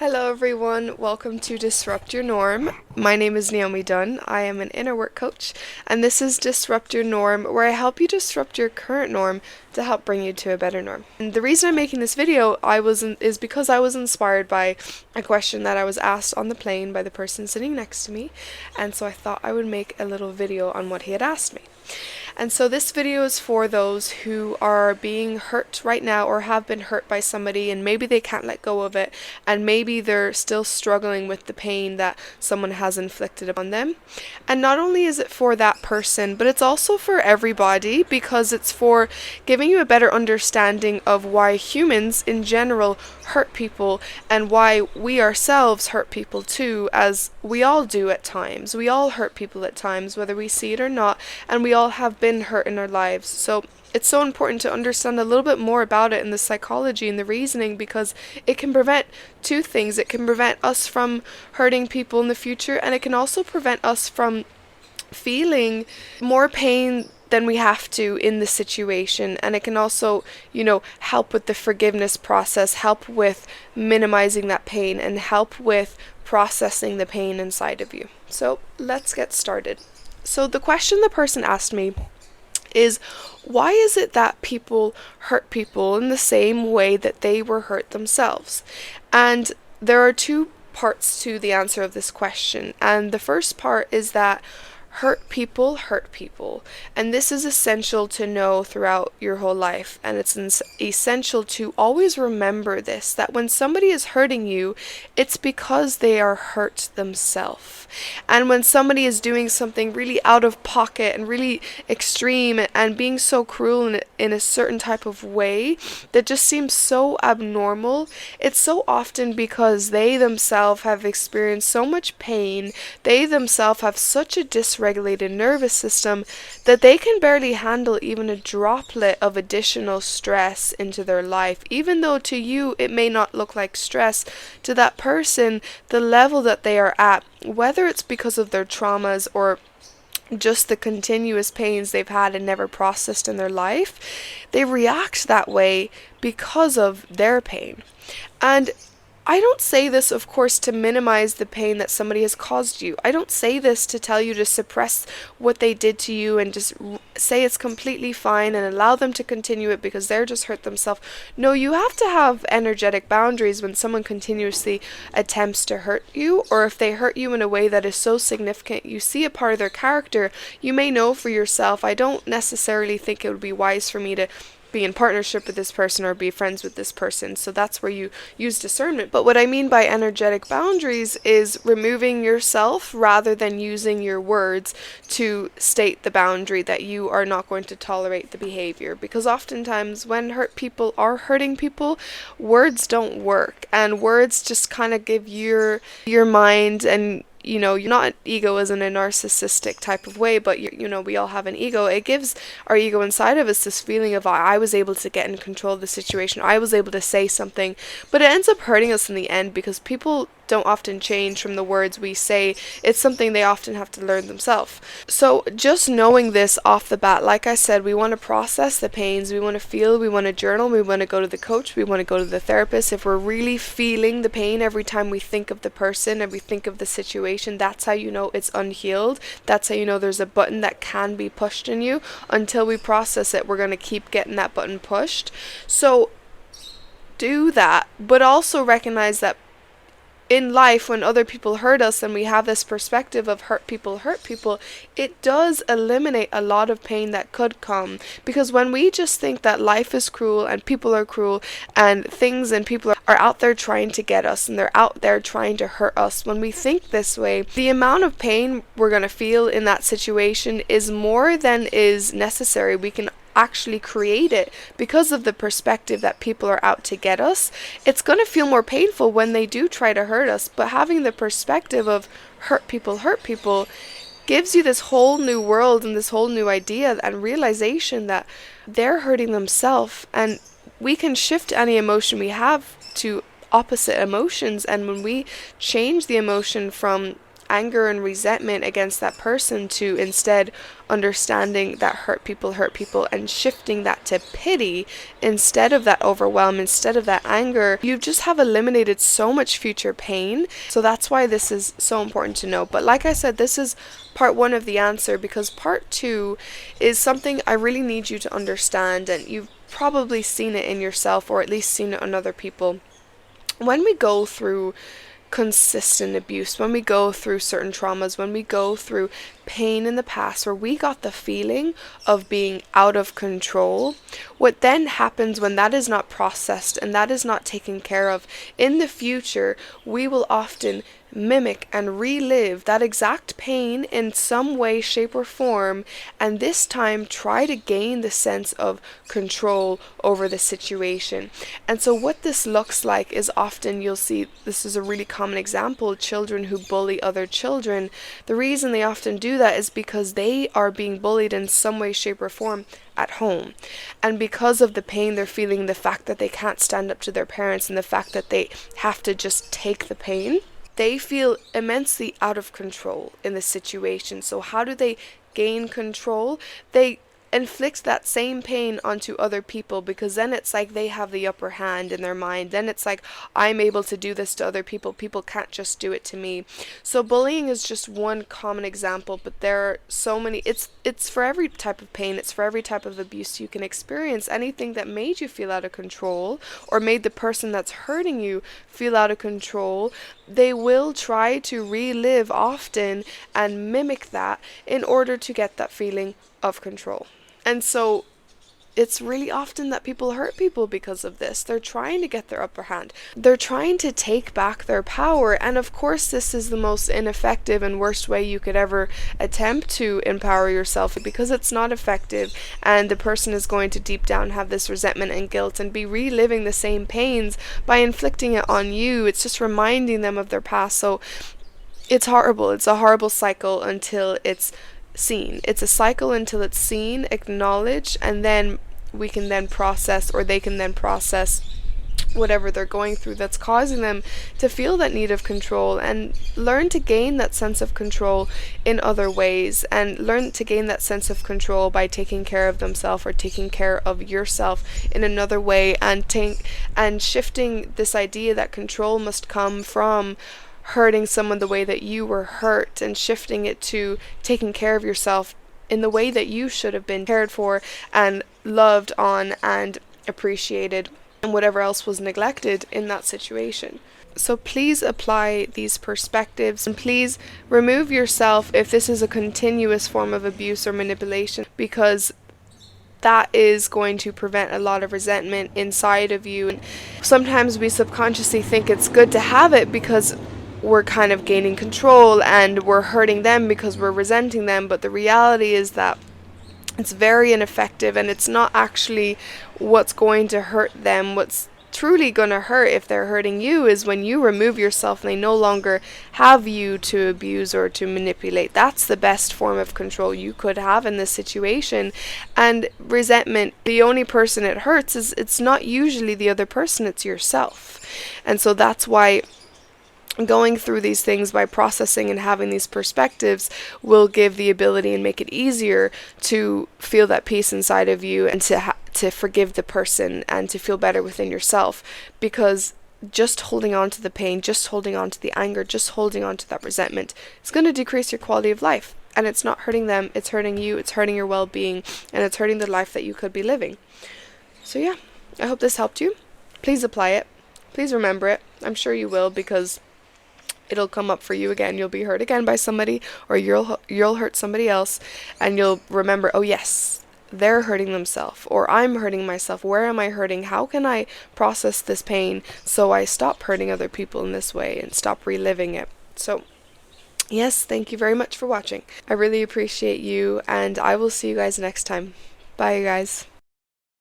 Hello everyone, welcome to Disrupt Your Norm. My name is Naomi Dunn. I am an inner work coach, and this is Disrupt Your Norm, where I help you disrupt your current norm to help bring you to a better norm. And the reason I'm making this video is because I was inspired by a question that I was asked on the plane by the person sitting next to me, and so I thought I would make a little video on what he had asked me. And so this video is for those who are being hurt right now or have been hurt by somebody, and maybe they can't let go of it, and maybe they're still struggling with the pain that someone has inflicted upon them. And not only is it for that person, but it's also for everybody, because it's for giving you a better understanding of why humans in general hurt people and why we ourselves hurt people too, as we all do at times. We all hurt people at times, whether we see it or not, and we all have been hurt in our lives. So it's so important to understand a little bit more about it and the psychology and the reasoning, because it can prevent two things. It can prevent us from hurting people in the future, and it can also prevent us from feeling more pain than we have to in the situation. And it can also, help with the forgiveness process, help with minimizing that pain, and help with processing the pain inside of you. So let's get started. So the question the person asked me is, why is it that people hurt people in the same way that they were hurt themselves? And there are two parts to the answer of this question. And the first part is that hurt people hurt people. And this is essential to know throughout your whole life. And it's essential to always remember this, that when somebody is hurting you, it's because they are hurt themselves. And when somebody is doing something really out of pocket and really extreme and being so cruel in a certain type of way that just seems so abnormal, it's so often because they themselves have experienced so much pain, they themselves have such a dysregulated nervous system that they can barely handle even a droplet of additional stress into their life. Even though to you it may not look like stress, to that person, the level that they are at, whether it's because of their traumas or just the continuous pains they've had and never processed in their life, they react that way because of their pain. And I don't say this, of course, to minimize the pain that somebody has caused you. I don't say this to tell you to suppress what they did to you and just say it's completely fine and allow them to continue it because they're just hurt themselves. No, you have to have energetic boundaries when someone continuously attempts to hurt you, or if they hurt you in a way that is so significant, you see a part of their character. You may know for yourself, I don't necessarily think it would be wise for me to be in partnership with this person or be friends with this person. So that's where you use discernment. But what I mean by energetic boundaries is removing yourself rather than using your words to state the boundary that you are not going to tolerate the behavior. Because oftentimes when hurt people are hurting people, words don't work, and words just kind of give your mind, and you're not ego as in a narcissistic type of way, but we all have an ego. It gives our ego inside of us this feeling of, I was able to get in control of the situation, I was able to say something, but it ends up hurting us in the end, because people don't often change from the words we say. It's something they often have to learn themselves. So just knowing this off the bat, like I said, we want to process the pains, we want to feel, we want to journal, we want to go to the coach, we want to go to the therapist. If we're really feeling the pain every time we think of the person and we think of the situation, that's how you know it's unhealed. That's how you know there's a button that can be pushed in you. Until we process it, we're going to keep getting that button pushed. So do that, but also recognize that in life, when other people hurt us and we have this perspective of hurt people, it does eliminate a lot of pain that could come. Because when we just think that life is cruel and people are cruel and things and people are out there trying to get us and they're out there trying to hurt us, when we think this way, the amount of pain we're going to feel in that situation is more than is necessary. We can actually create it because of the perspective that people are out to get us. It's going to feel more painful when they do try to hurt us, but having the perspective of hurt people gives you this whole new world and this whole new idea and realization that they're hurting themselves, and we can shift any emotion we have to opposite emotions. And when we change the emotion from anger and resentment against that person to instead understanding that hurt people, and shifting that to pity instead of that overwhelm, instead of that anger, you just have eliminated so much future pain. So that's why this is so important to know. But like I said, this is part one of the answer, because part two is something I really need you to understand, and you've probably seen it in yourself, or at least seen it on other people. When we go through consistent abuse, when we go through certain traumas, when we go through pain in the past where we got the feeling of being out of control, what then happens when that is not processed and that is not taken care of, in the future we will often mimic and relive that exact pain in some way, shape, or form, and this time try to gain the sense of control over the situation. And so what this looks like is often, you'll see, this is a really common example, children who bully other children. The reason they often do that is because they are being bullied in some way, shape, or form at home, and because of the pain they're feeling, the fact that they can't stand up to their parents, and the fact that they have to just take the pain, they feel immensely out of control in the situation. So how do they gain control? They inflict that same pain onto other people, because then it's like they have the upper hand in their mind. Then it's like, I'm able to do this to other people. People can't just do it to me. So bullying is just one common example, but there are so many. It's for every type of pain. It's for every type of abuse you can experience. Anything that made you feel out of control, or made the person that's hurting you feel out of control, they will try to relive often and mimic that in order to get that feeling of control. And so it's really often that people hurt people because of this. They're trying to get their upper hand. They're trying to take back their power. And of course, this is the most ineffective and worst way you could ever attempt to empower yourself, because it's not effective. And the person is going to deep down have this resentment and guilt and be reliving the same pains by inflicting it on you. It's just reminding them of their past. So it's horrible. It's a horrible cycle until it's seen. It's a cycle until it's seen, acknowledged, and then we can then process, or they can then process whatever they're going through that's causing them to feel that need of control, and learn to gain that sense of control in other ways, and learn to gain that sense of control by taking care of themselves, or taking care of yourself in another way, and shifting this idea that control must come from hurting someone the way that you were hurt, and shifting it to taking care of yourself in the way that you should have been cared for and loved on and appreciated, and whatever else was neglected in that situation. So please apply these perspectives, and please remove yourself if this is a continuous form of abuse or manipulation, because that is going to prevent a lot of resentment inside of you. And sometimes we subconsciously think it's good to have it because we're kind of gaining control, and we're hurting them because we're resenting them, but the reality is that it's very ineffective, and it's not actually what's going to hurt them. What's truly going to hurt if they're hurting you is when you remove yourself and they no longer have you to abuse or to manipulate. That's the best form of control you could have in this situation. And resentment, the only person it hurts is, it's not usually the other person, it's yourself. And so that's why going through these things, by processing and having these perspectives, will give the ability and make it easier to feel that peace inside of you, and to forgive the person, and to feel better within yourself. Because just holding on to the pain, just holding on to the anger, just holding on to that resentment, it's going to decrease your quality of life. And it's not hurting them, it's hurting you, it's hurting your well-being, and it's hurting the life that you could be living. So yeah, I hope this helped you. Please apply it. Please remember it. I'm sure you will, because it'll come up for you again. You'll be hurt again by somebody, or you'll hurt somebody else, and you'll remember, oh yes, they're hurting themselves, or I'm hurting myself. Where am I hurting? How can I process this pain so I stop hurting other people in this way and stop reliving it? So yes, thank you very much for watching. I really appreciate you, and I will see you guys next time. Bye, you guys.